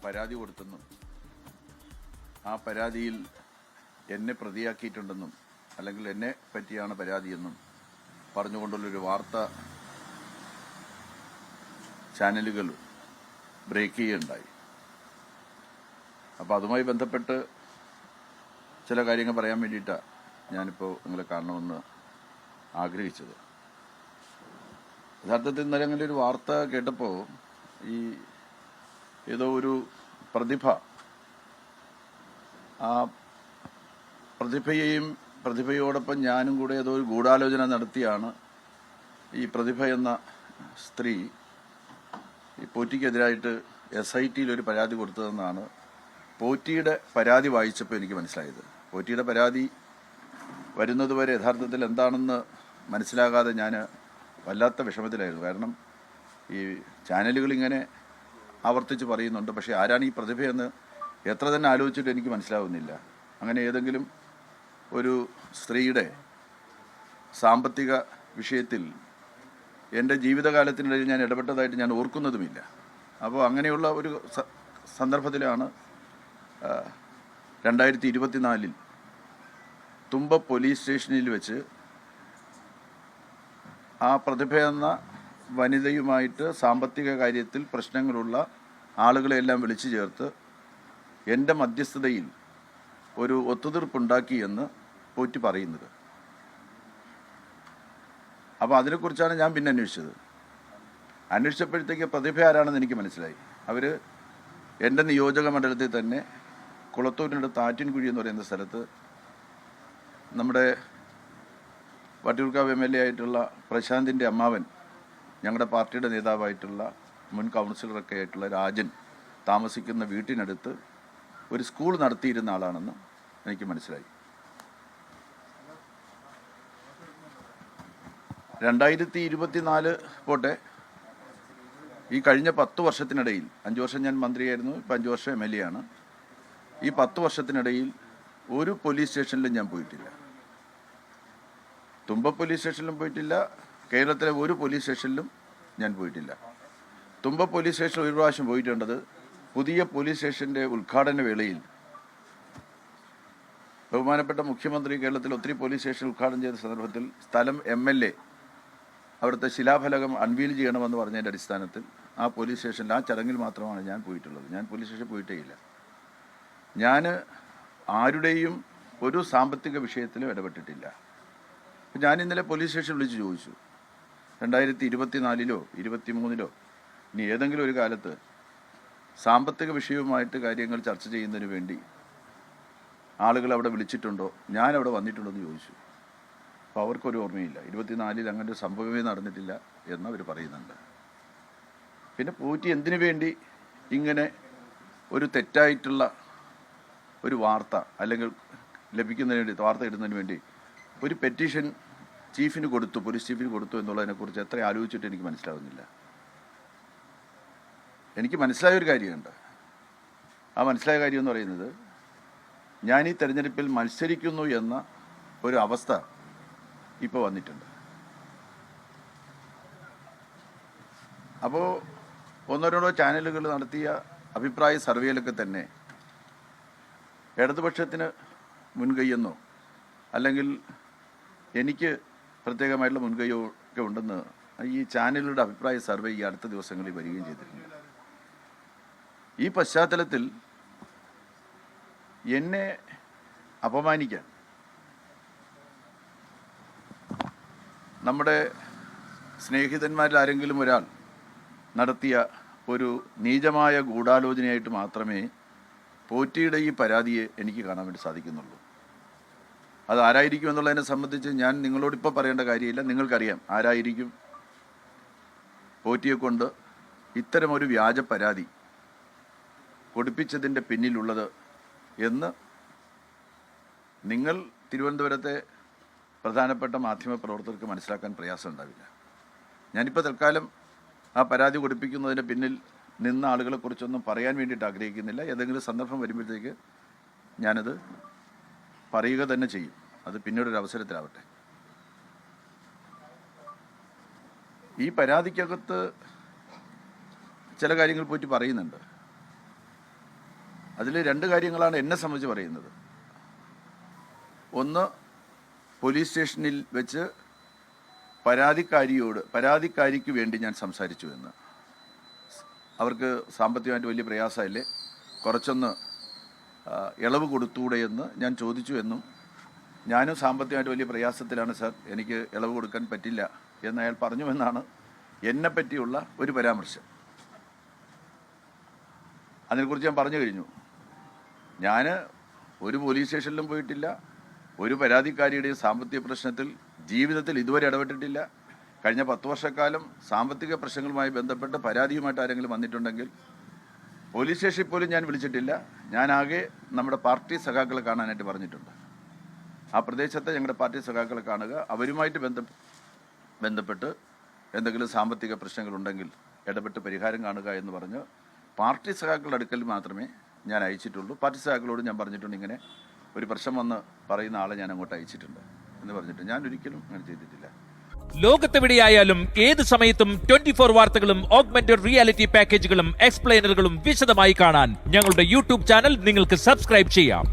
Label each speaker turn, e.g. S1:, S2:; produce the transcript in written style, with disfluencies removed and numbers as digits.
S1: പരാതി കൊടുത്തെന്നും ആ പരാതിയിൽ എന്നെ പ്രതിയാക്കിയിട്ടുണ്ടെന്നും അല്ലെങ്കിൽ എന്നെ പറ്റിയാണ് പരാതിയെന്നും പറഞ്ഞുകൊണ്ടുള്ളൊരു വാർത്ത ചാനലുകൾ ബ്രേക്ക് ചെയ്യുകയുണ്ടായി. അപ്പോൾ അതുമായി ബന്ധപ്പെട്ട് ചില കാര്യങ്ങൾ പറയാൻ വേണ്ടിയിട്ടാണ് ഞാനിപ്പോൾ നിങ്ങളെ കാണണമെന്ന് ആഗ്രഹിച്ചത്. യഥാർത്ഥത്തിൽ ഇന്നലെ അങ്ങനെ ഒരു വാർത്ത കേട്ടപ്പോൾ ഈ ഏതോ ഒരു ആ പ്രതിഭയോടൊപ്പം ഞാനും കൂടെ ഏതോ ഒരു ഗൂഢാലോചന നടത്തിയാണ് ഈ പ്രതിഭ എന്ന സ്ത്രീ ഈ പോറ്റിക്കെതിരായിട്ട് SIT ഒരു പരാതി കൊടുത്തതെന്നാണ് പോറ്റിയുടെ പരാതി വായിച്ചപ്പോൾ എനിക്ക് മനസ്സിലായത്. പോറ്റിയുടെ പരാതി വരുന്നതുവരെ യഥാർത്ഥത്തിൽ എന്താണെന്ന് മനസ്സിലാകാതെ ഞാൻ വല്ലാത്ത വിഷമത്തിലായിരുന്നു. കാരണം ഈ ചാനലുകൾ ഇങ്ങനെ ആവർത്തിച്ച് പറയുന്നുണ്ട്, പക്ഷേ ആരാണ് ഈ പ്രതിഭയെന്ന് എത്ര തന്നെ ആലോചിച്ചിട്ട് എനിക്ക് മനസ്സിലാവുന്നില്ല. അങ്ങനെ ഏതെങ്കിലും ഒരു സ്ത്രീയുടെ സാമ്പത്തിക വിഷയത്തിൽ എൻ്റെ ജീവിതകാലത്തിനിടയിൽ ഞാൻ ഇടപെട്ടതായിട്ട് ഞാൻ ഓർക്കുന്നതുമില്ല. അപ്പോൾ അങ്ങനെയുള്ള ഒരു സന്ദർഭത്തിലാണ് 2024 തുമ്പ പോലീസ് സ്റ്റേഷനിൽ വെച്ച് ആ പ്രതിഭ എന്ന വനിതയുമായിട്ട് സാമ്പത്തിക കാര്യത്തിൽ പ്രശ്നങ്ങളുള്ള ആളുകളെല്ലാം വിളിച്ചു ചേർത്ത് എൻ്റെ മധ്യസ്ഥതയിൽ ഒരു ഒത്തുതീർപ്പുണ്ടാക്കി എന്ന് പോറ്റി പറയുന്നത്. അപ്പോൾ അതിനെക്കുറിച്ചാണ് ഞാൻ പിന്നെ അന്വേഷിച്ചപ്പോഴത്തേക്ക് പ്രതിഭ ആരാണെന്ന് എനിക്ക് മനസ്സിലായി. അവർ എൻ്റെ നിയോജക മണ്ഡലത്തിൽ തന്നെ കുളത്തൂരിനടുത്ത് ആറ്റിൻകുഴി എന്ന് പറയുന്ന സ്ഥലത്ത് നമ്മുടെ വട്ടിയൂർക്കാവ് MLA ആയിട്ടുള്ള പ്രശാന്തിൻ്റെ അമ്മാവൻ, ഞങ്ങളുടെ പാർട്ടിയുടെ നേതാവായിട്ടുള്ള മുൻ കൗൺസിലറൊക്കെ ആയിട്ടുള്ള രാജൻ താമസിക്കുന്ന വീട്ടിനടുത്ത് ഒരു സ്കൂൾ നടത്തിയിരുന്ന ആളാണെന്ന് എനിക്ക് മനസ്സിലായി. 2024 പോട്ടെ, ഈ കഴിഞ്ഞ 10 വർഷത്തിനിടയിൽ 5 വർഷം ഞാൻ മന്ത്രിയായിരുന്നു, ഇപ്പോൾ 5 വർഷം MLA ആണ്. ഈ 10 വർഷത്തിനിടയിൽ ഒരു പോലീസ് സ്റ്റേഷനിലും ഞാൻ പോയിട്ടില്ല. തുമ്പ പോലീസ് സ്റ്റേഷനിലും പോയിട്ടില്ല, കേരളത്തിലെ ഒരു പോലീസ് സ്റ്റേഷനിലും ഞാൻ പോയിട്ടില്ല. തുമ്പ പോലീസ് സ്റ്റേഷനിൽ ഒരു പ്രാവശ്യം പോയിട്ടുണ്ടത് പുതിയ പോലീസ് സ്റ്റേഷൻ്റെ ഉദ്ഘാടന വേളയിൽ ബഹുമാനപ്പെട്ട മുഖ്യമന്ത്രി കേരളത്തിൽ ഒത്തിരി പോലീസ് സ്റ്റേഷൻ ഉദ്ഘാടനം ചെയ്ത സന്ദർഭത്തിൽ സ്ഥലം MLA അവിടുത്തെ ശിലാഫലകം അൺവീൽ ചെയ്യണമെന്ന് പറഞ്ഞതിൻ്റെ അടിസ്ഥാനത്തിൽ ആ പോലീസ് സ്റ്റേഷനിൽ ആ ചടങ്ങിൽ മാത്രമാണ് ഞാൻ പോയിട്ടുള്ളത്. ഞാൻ പോലീസ് സ്റ്റേഷനിൽ പോയിട്ടേ ഇല്ല. ഞാൻ ആരുടെയും ഒരു സാമ്പത്തിക വിഷയത്തിലും ഇടപെട്ടിട്ടില്ല. അപ്പം ഞാൻ ഇന്നലെ പോലീസ് സ്റ്റേഷൻ വിളിച്ച് ചോദിച്ചു, 2024 23 ഇനി ഏതെങ്കിലും ഒരു കാലത്ത് സാമ്പത്തിക വിഷയവുമായിട്ട് കാര്യങ്ങൾ ചർച്ച ചെയ്യുന്നതിന് വേണ്ടി ആളുകൾ അവിടെ വിളിച്ചിട്ടുണ്ടോ, ഞാൻ അവിടെ വന്നിട്ടുണ്ടോ എന്ന് ചോദിച്ചു. അപ്പോൾ അവർക്കൊരു ഓർമ്മയില്ല. 24 അങ്ങനെ ഒരു സംഭവമേ നടന്നിട്ടില്ല എന്നവർ പറയുന്നുണ്ട്. പിന്നെ പോറ്റി എന്തിനു വേണ്ടി ഇങ്ങനെ ഒരു തെറ്റായിട്ടുള്ള ഒരു വാർത്ത അല്ലെങ്കിൽ ലഭിക്കുന്നതിന് വേണ്ടി വാർത്ത ഇടുന്നതിന് വേണ്ടി ഒരു പെറ്റീഷൻ ചീഫിന് കൊടുത്തു, പോലീസ് ചീഫിന് കൊടുത്തു എന്നുള്ളതിനെക്കുറിച്ച് എത്ര ആലോചിച്ചിട്ട് എനിക്ക് മനസ്സിലാവുന്നില്ല. എനിക്ക് മനസ്സിലായൊരു കാര്യമുണ്ട്. ആ മനസ്സിലായ കാര്യം എന്ന് പറയുന്നത്, ഞാൻ ഈ തെരഞ്ഞെടുപ്പിൽ മത്സരിക്കുന്നു എന്ന ഒരു അവസ്ഥ ഇപ്പോൾ വന്നിട്ടുണ്ട്. അപ്പോൾ ഒന്നോ രണ്ടോ ചാനലുകൾ നടത്തിയ അഭിപ്രായ സർവേയിലൊക്കെ തന്നെ ഇടതുപക്ഷത്തിന് മുൻകൈയെന്നോ അല്ലെങ്കിൽ എനിക്ക് പ്രത്യേകമായിട്ടുള്ള മുൻകൈയോ ഒക്കെ ഉണ്ടെന്ന് ഈ ചാനലുകളുടെ അഭിപ്രായ സർവേ ഈ അടുത്ത ദിവസങ്ങളിൽ വരികയും ചെയ്തിട്ടുണ്ട്. ഈ പശ്ചാത്തലത്തിൽ എന്നെ അപമാനിക്കാൻ നമ്മുടെ സ്നേഹിതന്മാരിൽ ആരെങ്കിലും ഒരാൾ നടത്തിയ ഒരു നീചമായ ഗൂഢാലോചനയായിട്ട് മാത്രമേ പോറ്റിയുടെ ഈ പരാതിയെ എനിക്ക് കാണാൻ വേണ്ടി സാധിക്കുന്നുള്ളൂ. അത് ആരായിരിക്കും എന്നുള്ളതിനെ സംബന്ധിച്ച് ഞാൻ നിങ്ങളോടിപ്പോൾ പറയേണ്ട കാര്യമില്ല, നിങ്ങൾക്കറിയാം ആരായിരിക്കും പോറ്റിയെ കൊണ്ട് ഇത്തരമൊരു വ്യാജ പരാതി കൊടുപ്പിച്ചതിൻ്റെ പിന്നിലുള്ളത് എന്ന്. നിങ്ങൾ തിരുവനന്തപുരത്തെ പ്രധാനപ്പെട്ട മാധ്യമപ്രവർത്തകർക്ക് മനസ്സിലാക്കാൻ പ്രയാസം ഉണ്ടാവില്ല. ഞാനിപ്പോൾ തൽക്കാലം ആ പരാതി കൊടുപ്പിക്കുന്നതിന് പിന്നിൽ നിന്ന ആളുകളെക്കുറിച്ചൊന്നും പറയാൻ വേണ്ടിയിട്ട് ആഗ്രഹിക്കുന്നില്ല. ഏതെങ്കിലും സന്ദർഭം വരുമ്പോഴത്തേക്ക് ഞാനത് പറയുക തന്നെ ചെയ്യും. അത് പിന്നീടൊരു അവസരത്തിലാവട്ടെ. ഈ പരാതിക്കകത്ത് ചില കാര്യങ്ങൾ പോറ്റി പറയുന്നുണ്ട്. അതിൽ രണ്ട് കാര്യങ്ങളാണ് എന്നെ സംബന്ധിച്ച് പറയുന്നത്. ഒന്ന്, പോലീസ് സ്റ്റേഷനിൽ വെച്ച് പരാതിക്കാരിക്ക് വേണ്ടി ഞാൻ സംസാരിച്ചു എന്ന്. അവർക്ക് സാമ്പത്തികമായിട്ട് വലിയ പ്രയാസമല്ലേ, കുറച്ചൊന്ന് ഇളവ് കൊടുത്തൂടെ എന്ന് ഞാൻ ചോദിച്ചു എന്നും, ഞാനും സാമ്പത്തികമായിട്ട് വലിയ പ്രയാസത്തിലാണ് സാർ, എനിക്ക് ഇളവ് കൊടുക്കാൻ പറ്റില്ല എന്ന് അയാൾ പറഞ്ഞുവെന്നാണ് എന്നെപ്പറ്റിയുള്ള ഒരു പരാമർശം. അതിനെക്കുറിച്ച് ഞാൻ പറഞ്ഞു കഴിഞ്ഞു. ഞാൻ ഒരു പോലീസ് സ്റ്റേഷനിലും പോയിട്ടില്ല, ഒരു പരാതിക്കാരിയുടെയും സാമ്പത്തിക പ്രശ്നത്തിൽ ജീവിതത്തിൽ ഇതുവരെ ഇടപെട്ടിട്ടില്ല. കഴിഞ്ഞ 10 വർഷക്കാലം സാമ്പത്തിക പ്രശ്നങ്ങളുമായി ബന്ധപ്പെട്ട് പരാതിയുമായിട്ട് ആരെങ്കിലും വന്നിട്ടുണ്ടെങ്കിൽ പോലീസ് സ്റ്റേഷനിൽ പോലും ഞാൻ വിളിച്ചിട്ടില്ല. ഞാനാകെ നമ്മുടെ പാർട്ടി സഖാക്കളെ കാണാനായിട്ട് പറഞ്ഞിട്ടുണ്ട്. ആ പ്രദേശത്തെ ഞങ്ങളുടെ പാർട്ടി സഖാക്കളെ കാണുക, അവരുമായിട്ട് ബന്ധപ്പെട്ട് എന്തെങ്കിലും സാമ്പത്തിക പ്രശ്നങ്ങളുണ്ടെങ്കിൽ ഇടപെട്ട് പരിഹാരം കാണുക എന്ന് പറഞ്ഞ് പാർട്ടി സഖാക്കളുടെ അടുക്കൽ മാത്രമേ ഞാൻ അയച്ചിട്ടുള്ളൂ. പാർട്ടി സഖാക്കളോട് ഞാൻ പറഞ്ഞിട്ടുണ്ട്, ഇങ്ങനെ ഒരു പ്രശ്നം വന്ന് പറയുന്ന ആളെ ഞാൻ അങ്ങോട്ട് അയച്ചിട്ടുണ്ട് എന്ന് പറഞ്ഞിട്ട് ഞാൻ ഒരിക്കലും അങ്ങനെ ചെയ്തിട്ടില്ല.
S2: ലോകത്തെവിടെയായാലും ഏത് സമയത്തും 24 വാർത്തകളും ഓഗ്മെന്റഡ് റിയാലിറ്റി പാക്കേജുകളും എക്സ്പ്ലെയിനറുകളും വിശദമായി കാണാൻ ഞങ്ങളുടെ യൂട്യൂബ് ചാനൽ നിങ്ങൾക്ക് സബ്സ്ക്രൈബ് ചെയ്യാം.